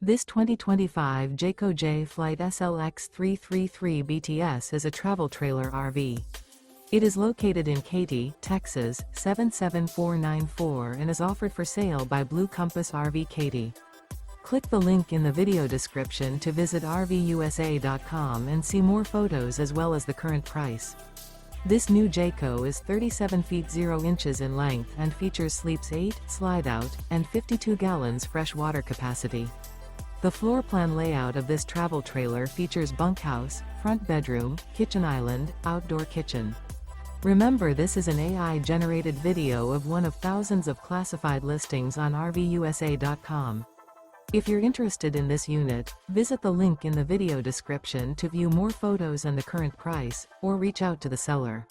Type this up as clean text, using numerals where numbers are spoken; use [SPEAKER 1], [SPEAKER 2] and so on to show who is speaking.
[SPEAKER 1] This 2025 Jayco Jay Flight SLX 333 BTS is a travel trailer RV. It is located in Katy, Texas, 77494 and is offered for sale by Blue Compass RV Katy. Click the link in the video description to visit RVUSA.com and see more photos as well as the current price. This new Jayco is 37 feet 0 inches in length and features sleeps 8, slide-out, and 52 gallons fresh water capacity. The floor plan layout of this travel trailer features bunkhouse, front bedroom, kitchen island, outdoor kitchen. Remember, this is an AI-generated video of one of thousands of classified listings on RVUSA.com. If you're interested in this unit, visit the link in the video description to view more photos and the current price, or reach out to the seller.